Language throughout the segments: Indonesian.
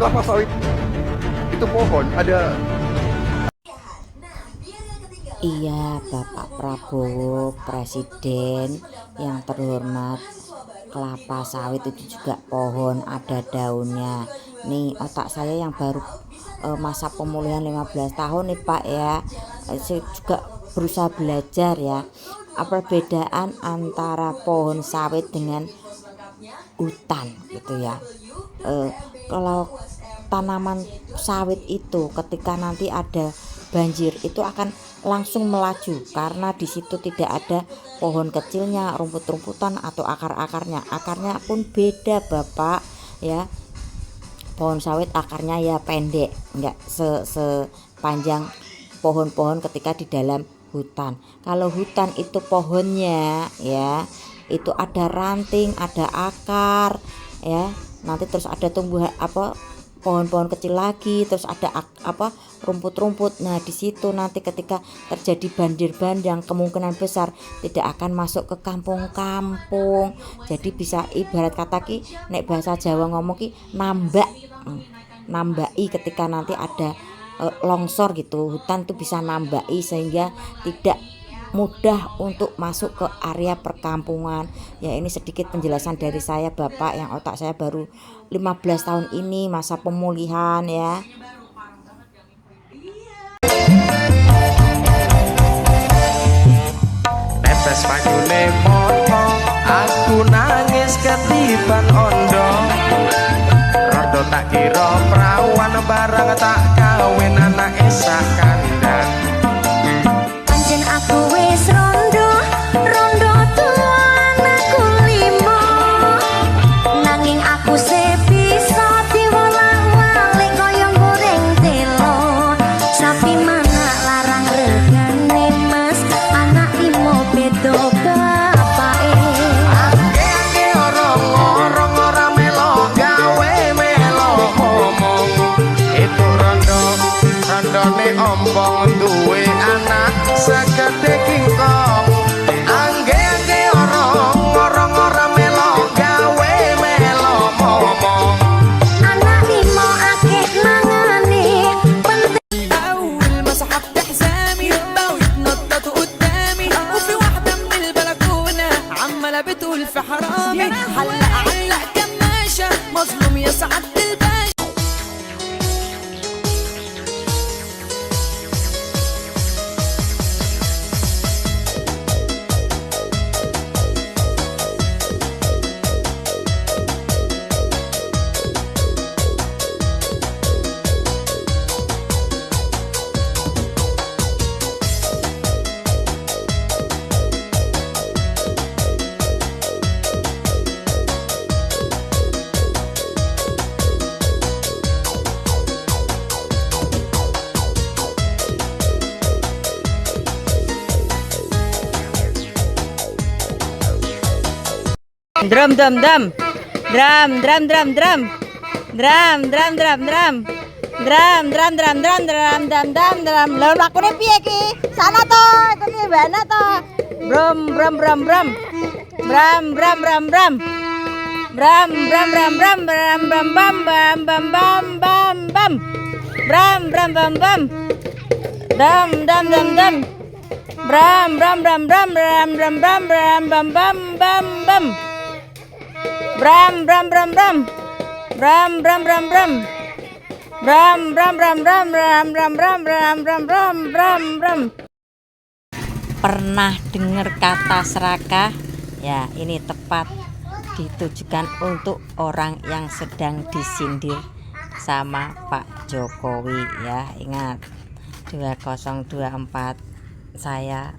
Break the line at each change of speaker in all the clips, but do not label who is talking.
kelapa sawit itu pohon ada.
Iya, Bapak Prabowo, Presiden yang terhormat, kelapa sawit itu juga pohon, ada daunnya. Nih, otak saya yang baru masa pemulihan 15 tahun nih Pak ya, saya juga berusaha belajar ya. Apa perbedaan antara pohon sawit dengan hutan gitu ya. Kalau tanaman sawit itu ketika nanti ada banjir itu akan langsung melaju karena di situ tidak ada pohon kecilnya, rumput-rumputan atau akarnya pun beda Bapak ya. Pohon sawit akarnya ya pendek, enggak sepanjang pohon-pohon ketika di dalam hutan. Kalau hutan itu pohonnya ya itu ada ranting, ada akar ya, nanti terus ada tumbuhan pohon-pohon kecil lagi, terus ada rumput-rumput. Nah di situ nanti ketika terjadi banjir bandang kemungkinan besar tidak akan masuk ke kampung-kampung. Jadi bisa ibarat kata ki nek bahasa Jawa ngomong ki nambai ketika nanti ada longsor gitu, hutan tuh bisa nambai sehingga tidak mudah untuk masuk ke area perkampungan. Ya ini sedikit penjelasan dari saya Bapak yang otak saya baru 15 tahun ini masa pemulihan ya.
Netes payune moto aku nangis ketiban ondo. Rodo tak kira prawan barang tak kawin anake sak kandang.
Pancen aku wis rondo tuan aku limo, nanging aku bisa diwolak-walik kaya goreng telo. Sapi mana larang regane mas, anak limo beda bapake.
Ake orang ora melo gawe melo ngomong. Itu rondone ompong duwe anak segede kingkong. Angge orang ora melo gawe melo ngomong.
Anak limo akeh mangane penting.
أول ما سحبت حزامي بقوا يتنططوا قدامي وفي واحدة من البلكونة عمالة بتقول في حرامي علق كماشة مظلوم يا سعادة الباشا.
Drum drum drum drum drum drum drum drum drum drum drum drum drum drum drum drum drum drum drum. Lha lakune piye ki? Sana to, iki bana to. Brum brum brum brum. Bram bram bram bram. Bram bram bram bram bram bam bam bam bam bam bam bam. Bram bram bam bam. Dam dam dam dam. Bram bram bram bram bram bram bram bram bam bam bam bam. Bram bram bram bram. Bram bram bram bram. Bram bram bram bram bram bram bram bram bram bram bram bram. Pernah dengar kata serakah? Ya, ini tepat ditujukan untuk orang yang sedang disindir sama Pak Jokowi ya. Ingat 2024 saya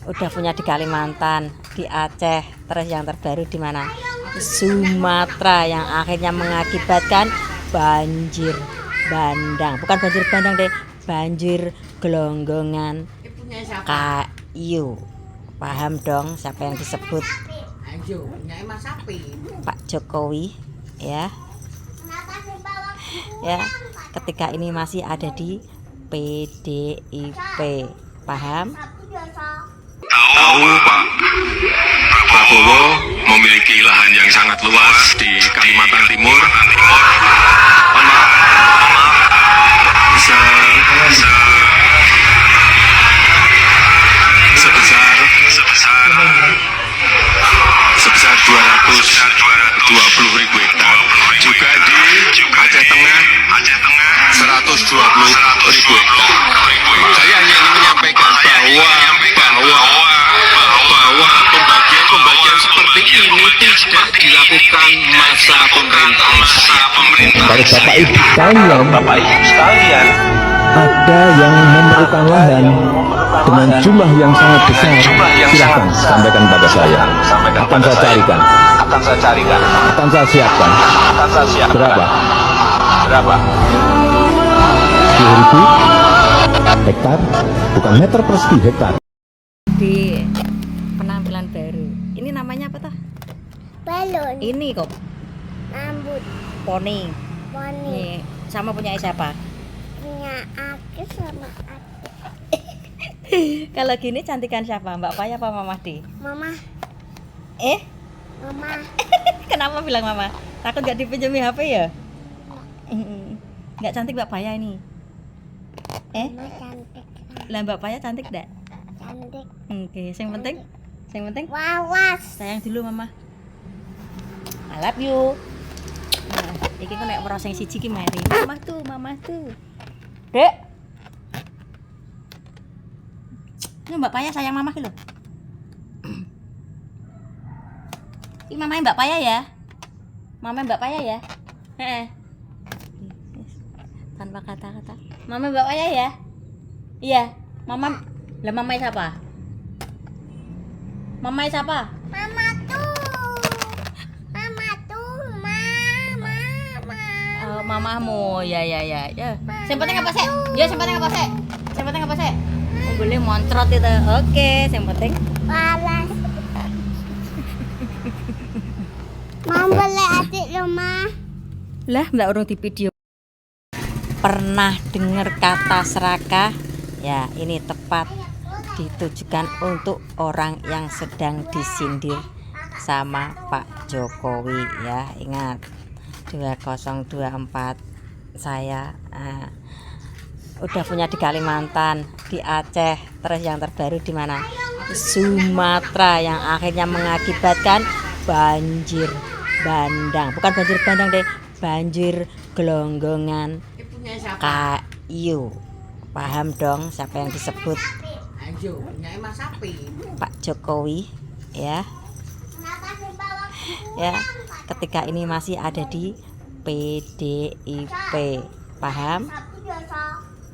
udah punya di Kalimantan, di Aceh, terus yang terbaru di mana? Sumatera, yang akhirnya mengakibatkan banjir bandang. Bukan banjir bandang deh, banjir gelonggongan kayu. Paham dong siapa yang disebut? Pak Jokowi ya. Ya, ketika ini masih ada di PDIP. Paham?
Tahu Pak Prabowo memiliki lahan yang sangat luas di Kalimantan Timur
20.000 hektar. Juga di Aceh Tengah 120.000 hektar. Saya hanya ingin menyampaikan bahwa pembagian seperti ini tidak dilakukan masa pemerintahan saya.
Para Bapak Ibu sekalian, ada yang memerlukan lahan dengan jumlah yang sangat besar. Silahkan sampaikan pada saya. Akan saya carikan. Akan saya siapkan. Berapa? 10.000 hektar, bukan meter persegi, hektar.
Di penampilan baru. Ini namanya apa toh?
Balon,
Ini kok
rambut,
poni.
poni,
Nih, sama punya siapa?
punya aku sama aku.
Kalau gini cantikan siapa? Mbak Paya apa Mama Di?
Mama,
Eh?
mama,
Kenapa bilang Mama? Takut gak dipinjami HP ya? Nggak cantik Mbak Paya ini.
mama cantik,
Lah Mbak Paya cantik gak?
cantik.
Oke, yang penting
Wawas,
sayang dulu Mama. I love you. Nah, iki kok nek meroseng siji ki mari. Mama tuh. Dek. Ini Mbak Paya sayang Mama ki lho. Ini mamanya Mbak Paya ya. Mama Mbak Paya ya. Heeh. Tanpa kata-kata. Mama Mbak Paya ya. Iya, Mama. Lah mamanya siapa? Mamanya siapa?
mama tuh, mama.
Mamamu. Ya. Yang penting apa sih? Ya, yang penting apa sih? Oh, boleh moncrot itu. Oke, yang penting
Wawas. Mau boleh adik rumah?
lah mbak urung di video. Pernah dengar kata serakah? Ya, ini tepat ditujukan untuk orang yang sedang disindir sama Pak Jokowi ya. Ingat 2024 saya udah punya di Kalimantan, di Aceh, terus yang terbaru di mana? Sumatera, yang akhirnya mengakibatkan banjir bandang. Bukan banjir bandang deh, banjir gelonggongan kayu. Paham dong siapa yang disebut? Pak Jokowi ya. Ya, ketika ini masih ada di PDIP. Paham?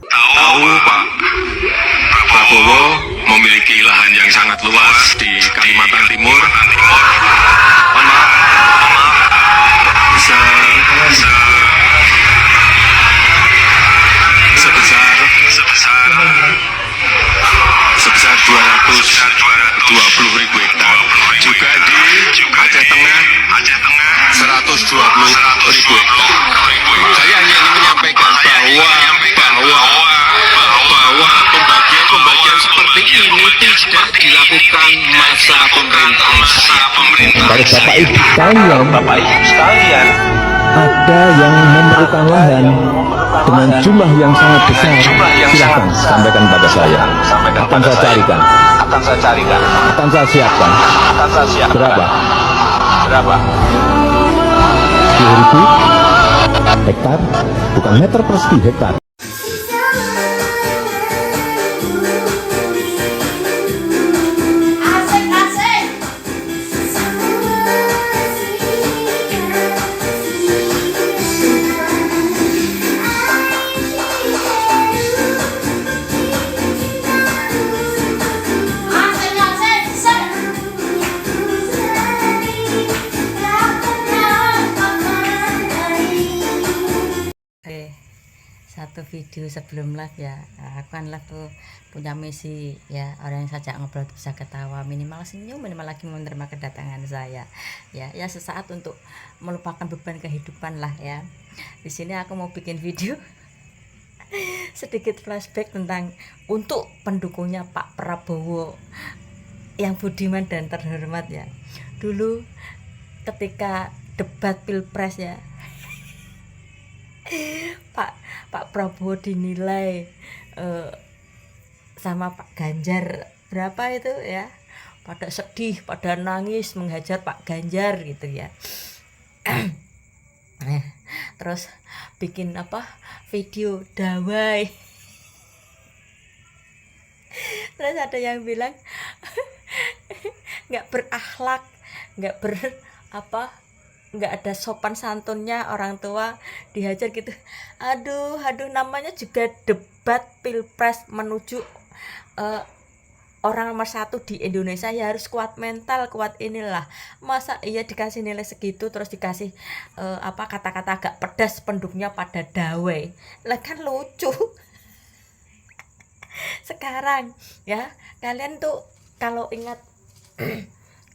Tahu Pak Prabowo memiliki lahan yang sangat luas di Kalimantan Timur. Mohon maaf. Sebesar 220.000 hektar. Juga di Aceh Tengah 120.000 hektar. Saya hanya ingin menyampaikan bahwa pembagian seperti ini tidak dilakukan masa pemerintahan saya.
Para Bapak Ibu sekalian, ada yang memerlukan lahan dengan jumlah yang sangat besar. Silahkan sampaikan pada saya. Akan saya carikan. Akan saya siapkan. Berapa? 10.000 hektar, bukan meter persegi, hektar.
Satu video sebelum live ya, aku kan live tuh punya misi ya, orang yang saja ngobrol bisa ketawa, minimal senyum, minimal lagi menerima kedatangan saya ya sesaat untuk melupakan beban kehidupan lah ya. Di sini aku mau bikin video sedikit flashback tentang untuk pendukungnya Pak Prabowo yang budiman dan terhormat ya. Dulu ketika debat pilpres ya, Pak Prabowo dinilai sama Pak Ganjar berapa itu ya, pada sedih, pada nangis menghajar Pak Ganjar gitu ya. Terus bikin video dawai. Terus ada yang bilang nggak berakhlak, nggak ada sopan santunnya, orang tua dihajar gitu. Aduh, namanya juga debat pilpres menuju orang nomor 1 di Indonesia, ya harus kuat mental, kuat inilah. Masa iya dikasih nilai segitu terus dikasih kata-kata agak pedas, penduknya pada dawai, lah kan lucu. Sekarang ya kalian tuh kalau ingat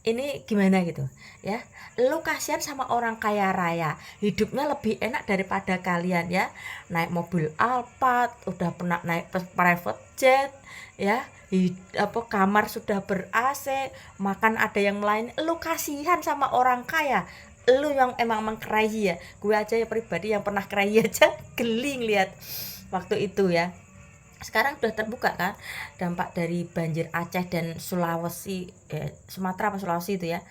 ini gimana gitu ya, lu kasihan sama orang kaya raya, hidupnya lebih enak daripada kalian ya, naik mobil Alphard, udah pernah naik private jet ya, kamar sudah ber-AC, makan ada yang lain. Lu kasihan sama orang kaya, lu yang emang mengkerahi ya. Gue aja ya pribadi yang pernah kerahi aja geling lihat waktu itu ya. Sekarang sudah terbuka kan dampak dari banjir Aceh dan Sulawesi, Sumatera apa Sulawesi itu ya.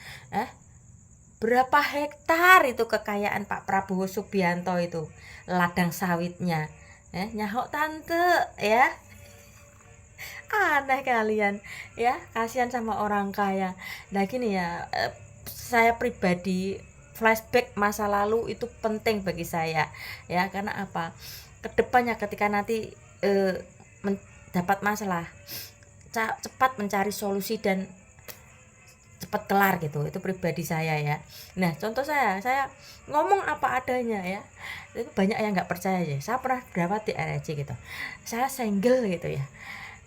Berapa hektar itu kekayaan Pak Prabowo Subianto itu, ladang sawitnya. Nyahok tante ya. Aneh kalian ya, kasihan sama orang kaya. Nah gini ya, saya pribadi flashback masa lalu itu penting bagi saya ya, karena apa, kedepannya ketika nanti dapat masalah cepat mencari solusi dan cepat kelar gitu, itu pribadi saya ya. Nah contoh saya ngomong apa adanya ya, itu banyak yang nggak percaya ya. Saya pernah dapat di RRC gitu, saya single gitu ya.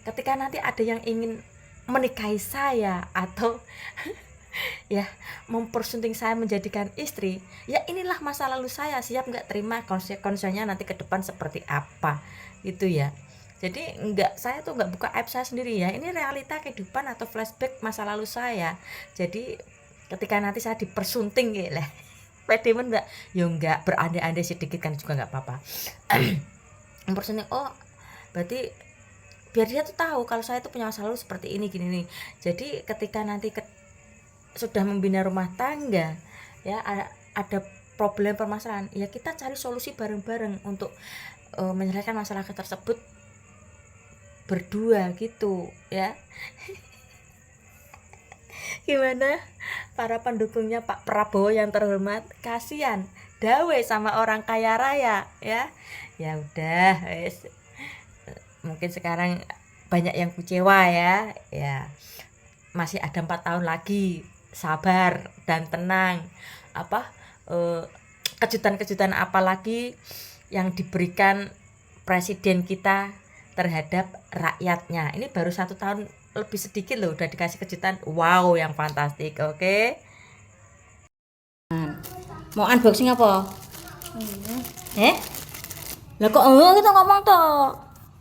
Ketika nanti ada yang ingin menikahi saya atau ya mempersunting saya menjadikan istri, ya inilah masa lalu saya, siap nggak terima konsekuensinya nanti ke depan seperti apa gitu ya. Jadi saya tuh nggak buka aib saya sendiri ya, ini realita kehidupan atau flashback masa lalu saya. Jadi ketika nanti saya dipersunting gitu lah, pedemen nggak, ya nggak berandai-andai sedikit kan juga nggak apa-apa. Mempersunting, oh berarti biar dia tuh tahu kalau saya tuh punya masa lalu seperti ini gini nih. Jadi ketika nanti sudah membina rumah tangga ya, ada problem permasalahan ya, kita cari solusi bareng-bareng untuk menyelesaikan masalah tersebut berdua gitu ya. Gimana para pendukungnya Pak Prabowo yang terhormat, kasihan dawe sama orang kaya raya ya. Ya udah wes, mungkin sekarang banyak yang kecewa ya. Masih ada 4 tahun lagi, sabar dan tenang. Kejutan-kejutan apa lagi yang diberikan presiden kita terhadap rakyatnya. Ini baru 1 tahun lebih sedikit loh udah dikasih kejutan, wow yang fantastik. Oke. Mau unboxing apa? Lah kok kita ngomong toh?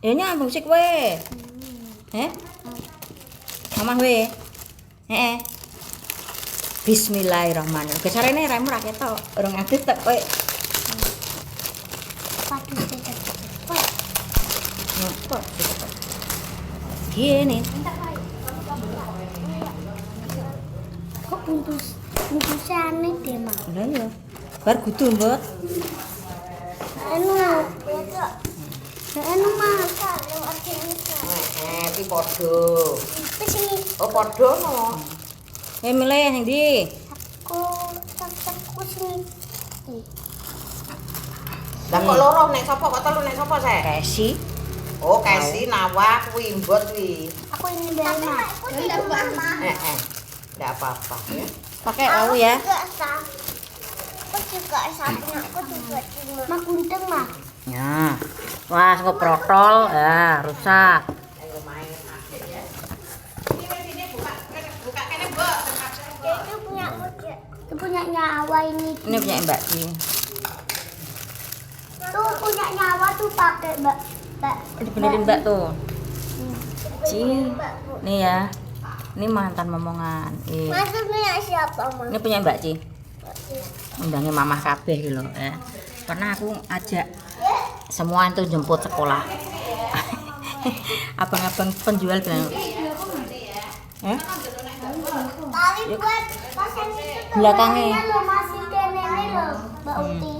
Ya ini unboxing we. Mama we. Bismillahirrahmanirrahim. Kesarene remu ra ketok, urung adus tek kowe. Gini.
Kok bungkusnya aneh deh, Mak?
Lah ya. Bar kudu, Mbok.
Anu, Mak.
Iki padha.
Sini.
Oh, padha no. Milih yang ndi?
Aku sini.
Lah kok loro nek sapa kok telu nek sapa sih?
Kesi.
Oh, Kesi Nawa kuwi mbot kuwi.
Aku ini dari Mak.
Enggak apa-apa ya.
Pakai au ya.
Aku juga sapunya aku juga cuma. Mak gunting, Mak.
Ya. Wah, kok protol ya, rusak.
Ayo main adik ya. Ini buka kene, Mbok.
Itu punya itu punya nyawa ini.
Ini punya Mbak Ci.
Tuh punya nyawa tuh pakai Mbak.
Dibenerin Mbak tuh. Ci. Nih ya. Ini mantan momongan.
Maksudnya siapa, Mak?
Ini punya Mbak Ci. Undangnya mamah kabeh gitu loh ya. Karena aku ajak semua itu jemput sekolah. Abang-abang penjual bilang,
Tali buat pasang itu
belakangnya.
lo masih kene lo Mbak Uti.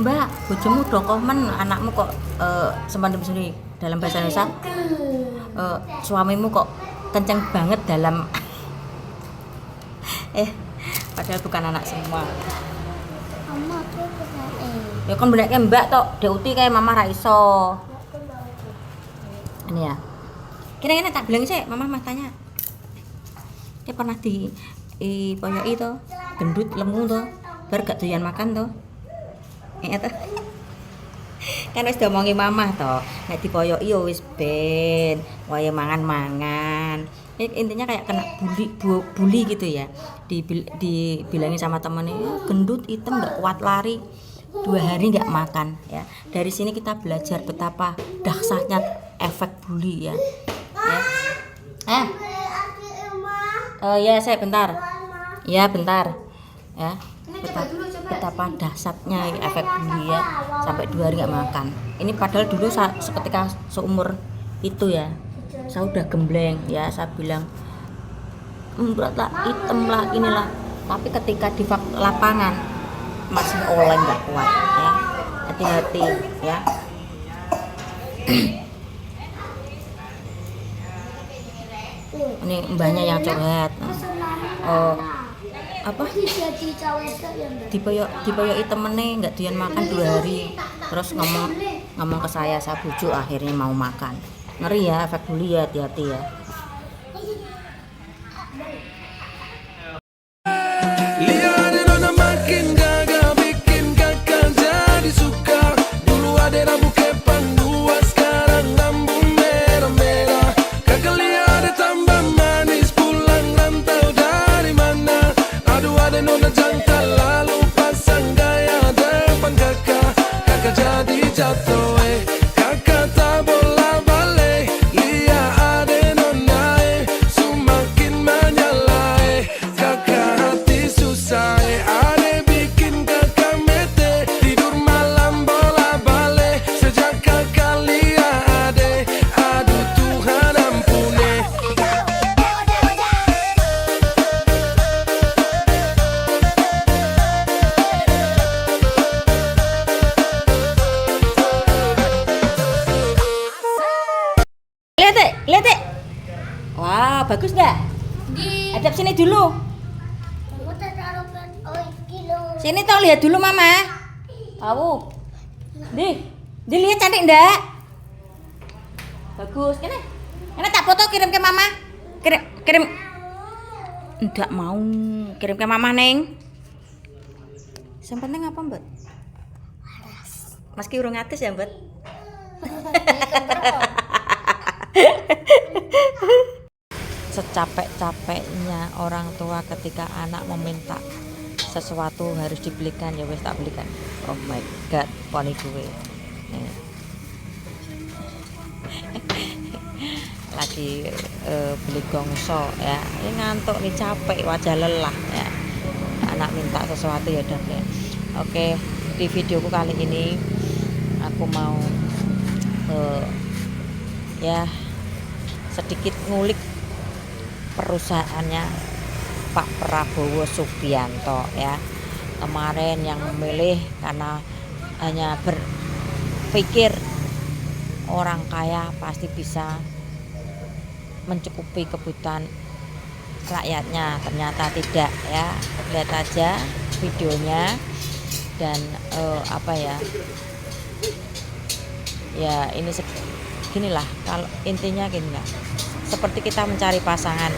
Mbak, bojomu udah komen anakmu kok semandem sendiri dalam bahasa Indonesia. Suamimu kok kenceng banget dalam padahal bukan anak semua.
Mama tuh
Ya kan bener kayak mbak tok, Dek Uti kayak mama ra iso. Ini ya. Kira-kira tak bilang sih, mama tanya. Dia pernah di poyoki to, gendut lemu to, bar gak doyan makan to. Tuh. Kan wis diomongi mama to, nek dipoyoki ya wis ben, wae mangan-mangan. Intinya kayak kena bully gitu ya. Dibilangin sama temennya, gendut hitam nggak kuat lari, 2 hari nggak makan ya. Dari sini kita belajar betapa dahsyatnya efek bully ya. Ya saya bentar. Ya bentar ya. Betapa dahsyatnya efek bully ya, sampai 2 hari nggak makan. Ini padahal dulu seketika seumur itu ya, saya udah gembleng ya, saya bilang berat lah, hitam lah, inilah. Tapi ketika di lapangan masih oleng nggak kuat ya. Hati-hati ya. Ini mbahnya yang curhat. Dipoyoki temennya nggak doyan makan 2 hari, terus ngomong ke saya bujuk, akhirnya mau makan. Ngeri ya efek bully ya, hati-hati ya.
Liatin ona makin gagal bikin kakak jadi suka. Dulu ada rambut kepang 2, sekarang rambut merah-merah. Kakak lihat tambah manis, pulang rantau dari mana? Aduh ada nona jantan lalu pasang gaya depan kakak. Kakak jadi jatuh kakak tak bola balik. Lihat ada nona semakin menyala kakak hati susah ada bikin kakak mete. Tidur malam bola balik sejak kakak lihat ada. Aduh Tuhan ampuni.
Lihat deh. Wah, bagus dah. Hadap sini dulu. Sini toh, lihat dulu mama. Tahu. Dilihat cantik ndak? Bagus. Ini tak foto kirim ke mama. Kirim. Ndak mau kirim ke mama neng. Yang penting apa mbak? Meski urung atus ya mbak. Secapek-capeknya orang tua ketika anak meminta sesuatu harus dibelikan, ya wes tak belikan. Oh my god, poni gue lagi beli gongso ya, ini ngantuk nih, capek, wajah lelah ya, anak minta sesuatu ya udah deh. Oke, di videoku kali ini aku mau ya sedikit ngulik perusahaannya Pak Prabowo Subianto ya. Kemarin yang memilih karena hanya berpikir orang kaya pasti bisa mencukupi kebutuhan rakyatnya, ternyata tidak ya. Lihat aja videonya dan ya ini ginilah, kalau intinya ginilah, seperti kita mencari pasangan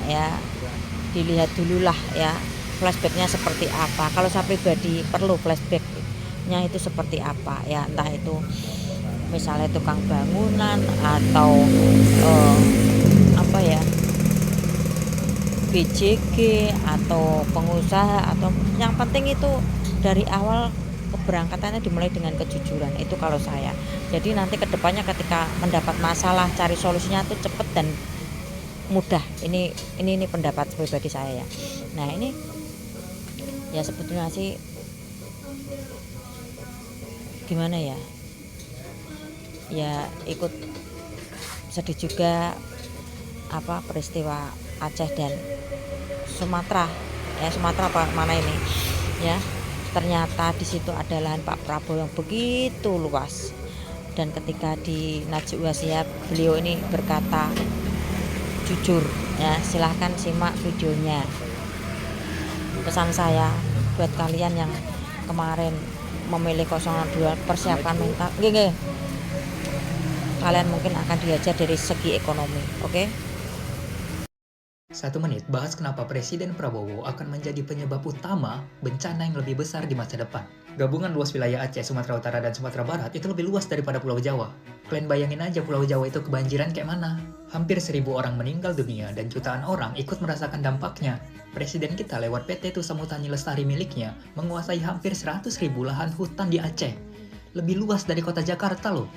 ya, dilihat dulu lah ya flashbacknya seperti apa. Kalau saya pribadi perlu flashbacknya itu seperti apa ya, entah itu misalnya tukang bangunan atau BJG atau pengusaha, atau yang penting itu dari awal keberangkatannya dimulai dengan kejujuran. Itu kalau saya. Jadi nanti kedepannya ketika mendapat masalah cari solusinya tuh cepet dan mudah. Ini pendapat pribadi saya ya. Nah ini ya sebetulnya sih gimana ya, ya ikut sedih juga peristiwa Aceh dan Sumatera ya, Sumatera apa mana ini ya. Ternyata di situ ada lahan Pak Prabowo yang begitu luas. Dan ketika di Najwa Shihab, beliau ini berkata jujur ya, silahkan simak videonya. Pesan saya buat kalian yang kemarin memilih 02, persiapkan mental. Nggih. Kalian mungkin akan diajar dari segi ekonomi, oke?
1 menit bahas kenapa Presiden Prabowo akan menjadi penyebab utama bencana yang lebih besar di masa depan. Gabungan luas wilayah Aceh, Sumatera Utara, dan Sumatera Barat itu lebih luas daripada Pulau Jawa. Kalian bayangin aja Pulau Jawa itu kebanjiran kayak mana? Hampir 1000 orang meninggal dunia dan jutaan orang ikut merasakan dampaknya. Presiden kita lewat PT Tusamutani Lestari miliknya menguasai hampir 100.000 lahan hutan di Aceh. Lebih luas dari kota Jakarta loh.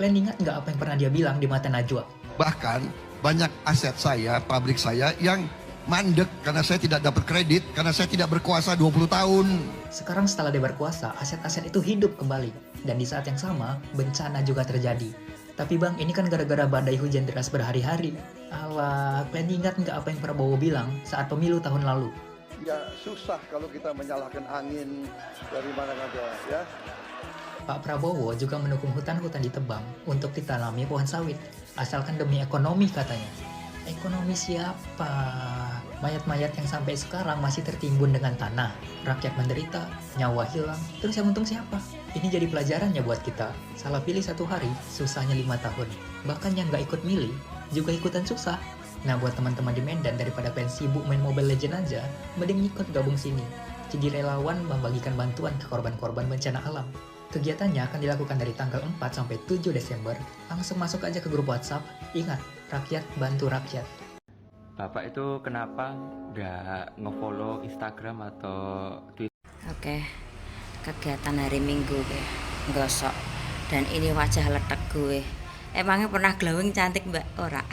Kalian ingat nggak apa yang pernah dia bilang di mata Najwa?
Bahkan banyak aset saya, pabrik saya yang mandek karena saya tidak dapat kredit, karena saya tidak berkuasa 20 tahun.
Sekarang setelah dia berkuasa, aset-aset itu hidup kembali. Dan di saat yang sama, bencana juga terjadi. Tapi bang, ini kan gara-gara badai hujan deras berhari-hari. Alah, kalian ingat nggak apa yang Prabowo bilang saat pemilu tahun lalu?
Ya susah kalau kita menyalahkan angin dari mana-mana ya.
Pak Prabowo juga mendukung hutan-hutan ditebang untuk ditanami pohon sawit. Asalkan demi ekonomi katanya. Ekonomi siapa? Mayat-mayat yang sampai sekarang masih tertimbun dengan tanah. Rakyat menderita, nyawa hilang. Terus yang untung siapa? Ini jadi pelajarannya buat kita. Salah pilih 1 hari, susahnya 5 tahun. Bahkan yang nggak ikut milih, juga ikutan susah. Nah buat teman-teman di Medan, daripada kalian sibuk main Mobile Legends aja, mending ikut gabung sini. Jadi relawan membagikan bantuan ke korban-korban bencana alam. Kegiatannya akan dilakukan dari tanggal 4 sampai 7 Desember. Langsung masuk aja ke grup WhatsApp. Ingat, rakyat bantu rakyat.
Bapak itu kenapa nggak nge-follow Instagram atau Twitter?
Oke, kegiatan hari Minggu gue gosok. Dan ini wajah letek gue. Emangnya pernah glowing cantik mbak? Ora.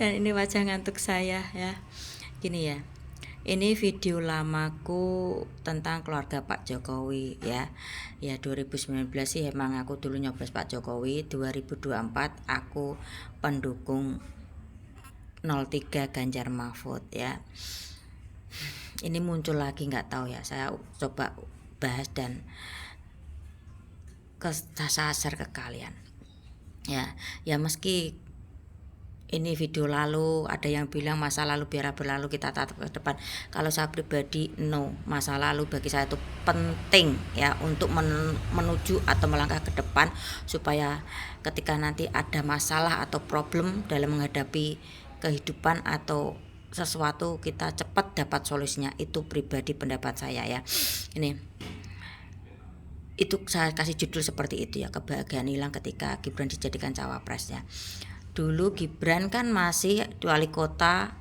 Dan ini wajah ngantuk saya ya. Gini ya. Ini video lamaku tentang keluarga Pak Jokowi ya. Ya 2019 sih emang aku dulu nyoblos Pak Jokowi. 2024 aku pendukung 03 Ganjar Mahfud ya. Ini muncul lagi nggak tahu ya. Saya coba bahas dan kesasar ke kalian. Ya meski ini video lalu, ada yang bilang masa lalu biar berlalu, kita tatap ke depan. Kalau saya pribadi no, masa lalu bagi saya itu penting ya untuk menuju atau melangkah ke depan supaya ketika nanti ada masalah atau problem dalam menghadapi kehidupan atau sesuatu kita cepat dapat solusinya. Itu pribadi pendapat saya ya. Ini itu saya kasih judul seperti itu ya, kebahagiaan hilang ketika Gibran dijadikan cawapresnya. Dulu Gibran kan masih wali kota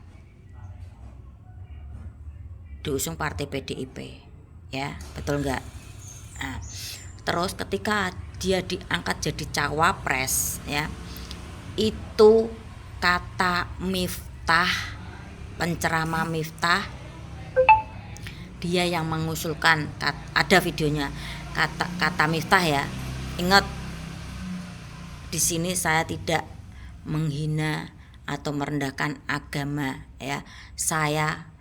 diusung partai PDIP ya, betul nggak? Nah, terus ketika dia diangkat jadi cawapres ya, itu kata Miftah, penceramah Miftah, dia yang mengusulkan, ada videonya, kata Miftah ya. Ingat, di sini saya tidak menghina atau merendahkan agama ya. Saya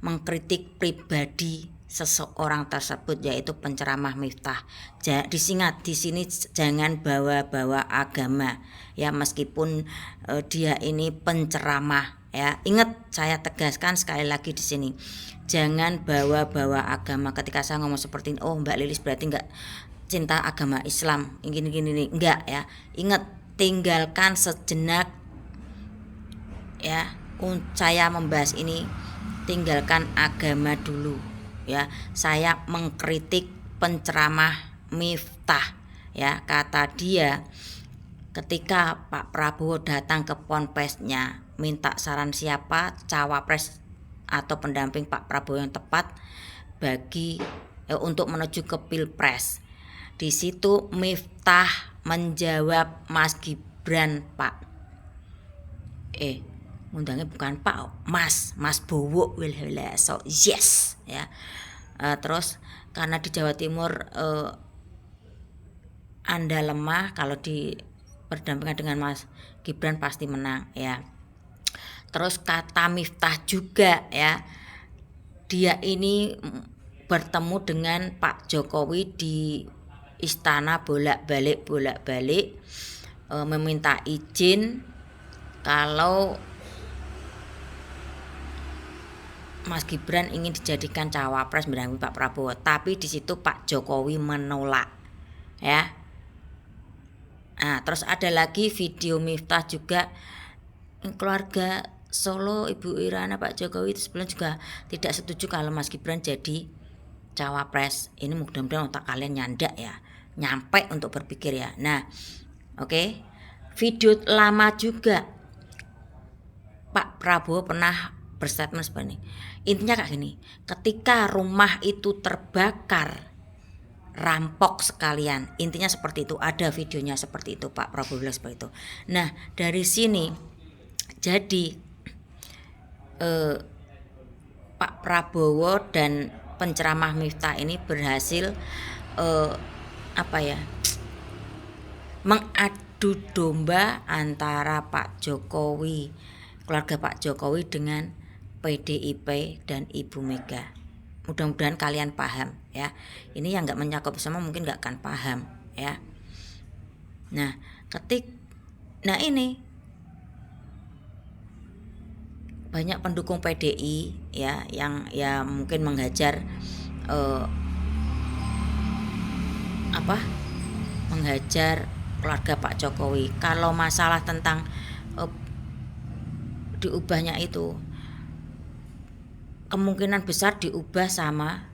mengkritik pribadi seseorang tersebut, yaitu penceramah Miftah. Disingat di sini jangan bawa-bawa agama ya, meskipun dia ini penceramah ya. Ingat, saya tegaskan sekali lagi di sini, jangan bawa-bawa agama. Ketika saya ngomong seperti ini, oh Mbak Lilis berarti enggak cinta agama Islam gini enggak ya. Ingat, tinggalkan sejenak ya. Saya membahas ini, tinggalkan agama dulu ya. Saya mengkritik penceramah Miftah ya. Kata dia ketika Pak Prabowo datang ke ponpesnya minta saran siapa cawapres atau pendamping Pak Prabowo yang tepat bagi untuk menuju ke Pilpres. Di situ Miftah menjawab, Mas Gibran Pak. Undangnya bukan Pak, Mas Bowo so yes ya. Terus karena di Jawa Timur Anda lemah, kalau di berdampingan dengan Mas Gibran pasti menang ya. Terus kata Miftah juga ya, dia ini bertemu dengan Pak Jokowi di istana bolak-balik meminta izin kalau Mas Gibran ingin dijadikan cawapres mendampingi Pak Prabowo, tapi di situ Pak Jokowi menolak ya. Nah, terus ada lagi video Miftah juga, keluarga Solo Ibu Irana Pak Jokowi itu sebelumnya juga tidak setuju kalau Mas Gibran jadi cawapres. Ini mudah-mudahan otak kalian nyandak ya, nyampe untuk berpikir ya. Nah, oke. Video lama juga Pak Prabowo pernah berstatement seperti ini. Intinya kayak gini, ketika rumah itu terbakar, rampok sekalian. Intinya seperti itu, ada videonya seperti itu, Pak Prabowo bilang seperti itu. Nah, dari sini jadi Pak Prabowo dan penceramah Miftah ini berhasil mengadu domba antara Pak Jokowi, keluarga Pak Jokowi dengan PDIP dan Ibu Mega. Mudah-mudahan kalian paham ya. Ini yang nggak mencakup sama mungkin nggak akan paham ya. Nah, ini banyak pendukung PDI ya yang ya mungkin menghajar menghajar keluarga Pak Jokowi. Kalau masalah tentang diubahnya itu kemungkinan besar diubah sama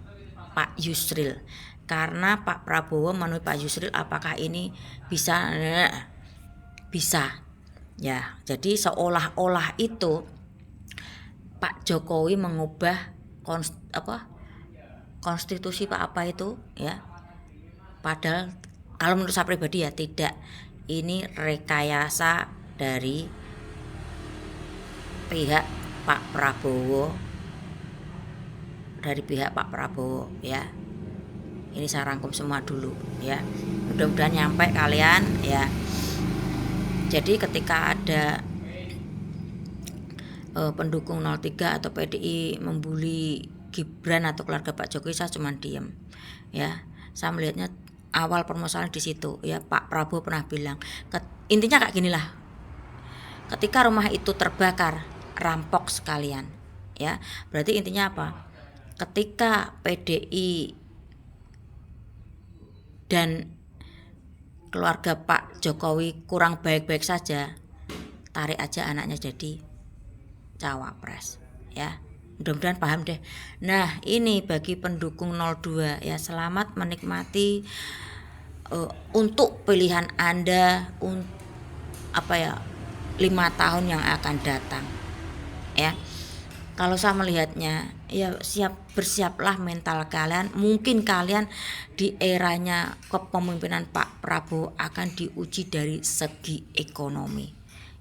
Pak Yusril, karena Pak Prabowo menurut Pak Yusril apakah ini bisa ya. Jadi seolah-olah itu Pak Jokowi mengubah konstitusi Pak apa itu ya, padahal kalau menurut saya pribadi ya tidak. Ini rekayasa dari pihak Pak Prabowo, ya. Ini saya rangkum semua dulu ya, mudah-mudahan nyampe kalian ya. Jadi ketika ada pendukung 03 atau PDI membuli Gibran atau keluarga Pak Jokowi, saya cuma diem ya. Saya melihatnya awal permasalahan di situ ya. Pak Prabowo pernah bilang, intinya kayak gini lah, ketika rumah itu terbakar, rampok sekalian ya. Berarti intinya apa? Ketika PDI dan keluarga Pak Jokowi kurang baik-baik saja, tarik aja anaknya jadi cawapres ya. Mudah-mudahan paham deh. Nah, ini bagi pendukung 02 ya, selamat menikmati untuk pilihan Anda 5 tahun yang akan datang ya. Kalau saya melihatnya ya, bersiaplah mental kalian. Mungkin kalian di eranya kepemimpinan Pak Prabowo akan diuji dari segi ekonomi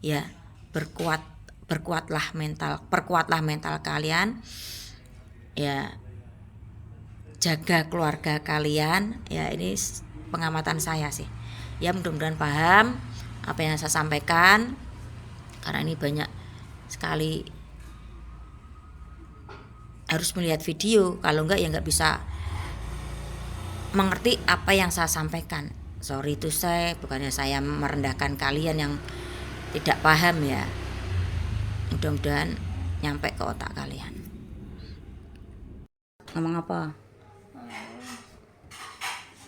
ya. Perkuatlah mental kalian ya, jaga keluarga kalian ya. Ini pengamatan saya sih ya, mudah-mudahan paham apa yang saya sampaikan, karena ini banyak sekali harus melihat video, kalau enggak ya enggak bisa mengerti apa yang saya sampaikan. Sorry itu bukannya saya merendahkan kalian yang tidak paham ya. Mudah-mudahan nyampe ke otak kalian. Ngomong apa?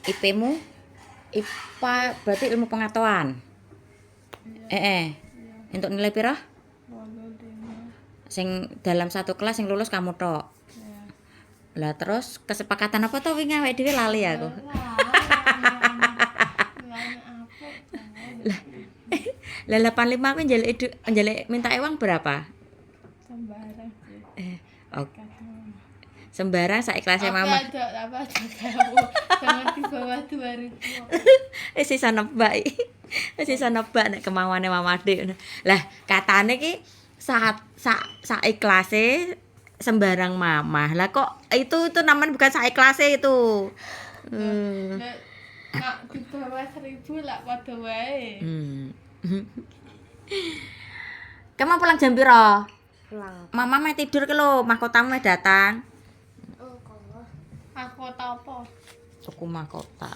IP-mu? IPA berarti ilmu pengetahuan. Untuk nilai pira? Sing dalam satu kelas yang lulus kamu tok. Lah terus kesepakatan apa tuh wingi awake dhewe lali aku. Lah 85 aku njaluk minta uang berapa?
Sembarang.
Oke. Sembarang saikhlasnya mama.
Jangan di bawah 2000.
Sisa nebak. Sisa nebak nek kemauane mama Dik. Lah katane ki saiklase sembarang mama. Lah kok itu namanya bukan saiklase itu.
Nak di bawah 1000 lah padha wae.
Kamu pulang jam piro?
Pulang.
Mama mau tidur ke lo, mahkotamu mau datang.
Mahkota apa?
Tuku mahkota.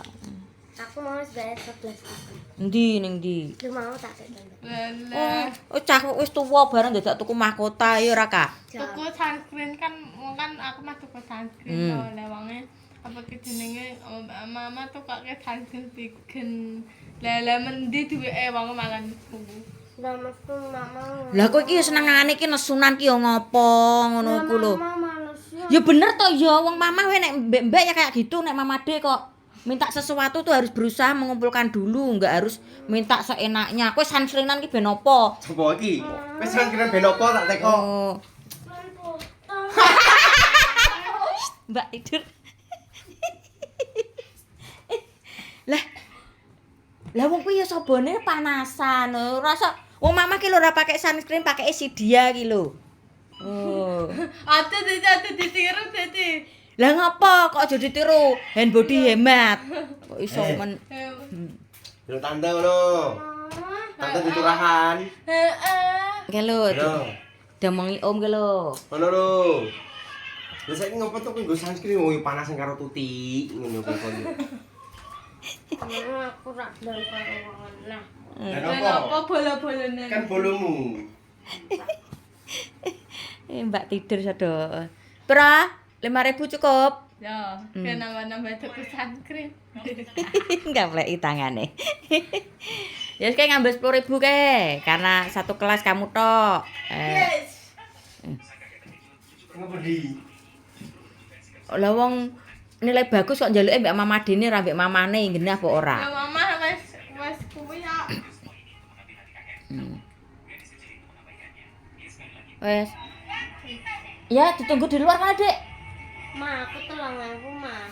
Aku mau bayar 11.000.
Endi ning ndi?
Lu mau tak tambah?
Lah,
Cah wis tuwa bareng dadak tuku mahkota ya ora Kak.
tuku sunscreen kan aku mah tuku sunscreen to lewange apa ki jenenge mama tuh kok ke sunscreen bikin. Lah mendi duweke wong mangan tuku.
Lah mesti mama.
Lah kok iki senengane iki nesunan ki ya ngopo ngono iku lho. Ya bener toh ya wong mama we nek mbek-mbek ya kayak gitu nek mama de kok minta sesuatu tuh harus berusaha mengumpulkan dulu, enggak harus minta seenaknya. Kowe sunscreenan ki ben opo?
Sopo iki? Wis sunscreen ben opo tak teko.
Oh. Mbak tidur. Lah wong kuwi ya sabone panasan. Rasa wong mama ki lho ora pakai sunscreen, pakai Sidia ki lho. Oh.
Ada ditiru dadi.
Lah ngapa kok aja ditiru? Hand body hemat. Kok iso men.
Lho tante ngono. Tante diturahan.
Heeh.
Ki lho. Domongi om ki lho.
Ngono lho. Lah saiki ngopo to nggo sunscreen wong panasan karo tuti ngono kok.
Aku rak ndang karo wong nah.
Apa bola-bolane?
Kan bolomu.
Mbak tidur sodo. Pra, 5.000 cukup.
Ya, ke nambah-nambah tuku sunscreen.
Enggak pleki tangane. Ya wis kayak ngambil 10.000 ke, karena satu kelas kamu tok.
Yes.
Ngopo di?
Lah wong nilai bagus kok njaluke mbek Mama Dene ra mbek mamane genah apa ora?
Ya mama wis kuwi ya.
Wes. Ya ditunggu di luar kan, Dek.
Ma, aku 3.000, Ma.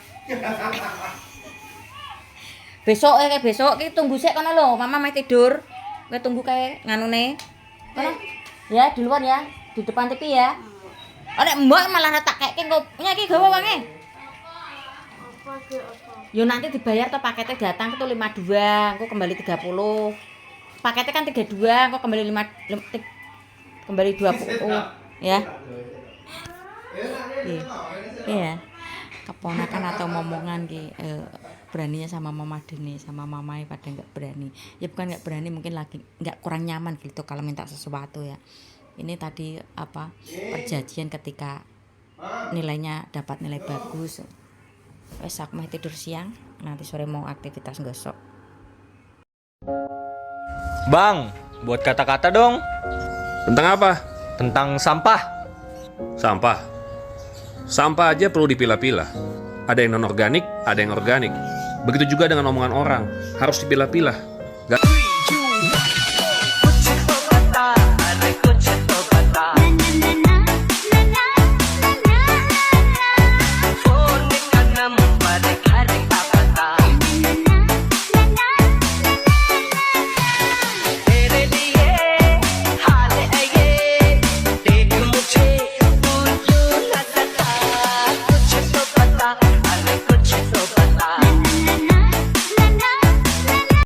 Besok ki tunggu sik kono lho, Mama mau tidur. Kowe tunggu kae nganune. Kono. Ya di luar ya, di depan TV ya. Oh nek mbok malah tak keke engko iki gawe wange. Yo nanti dibayar toh paketnya datang itu 52, engko kembali 30. Paketnya kan 32, engko kembali 20 ya. Iya. Keponakan atau momongan ki beraninya sama Mama Dene sama mamai pada enggak berani. Ya bukan enggak berani, mungkin lagi enggak kurang nyaman gitu kalau minta sesuatu ya. Ini tadi apa perjanjian ketika nilainya dapat nilai bagus. Wes aku mau tidur siang, nanti sore mau aktivitas gosok.
Bang, buat kata-kata dong.
Tentang apa?
Tentang sampah.
Sampah. Sampah aja perlu dipilah-pilah. Ada yang non-organik, ada yang organik. Begitu juga dengan omongan orang, harus dipilah-pilah.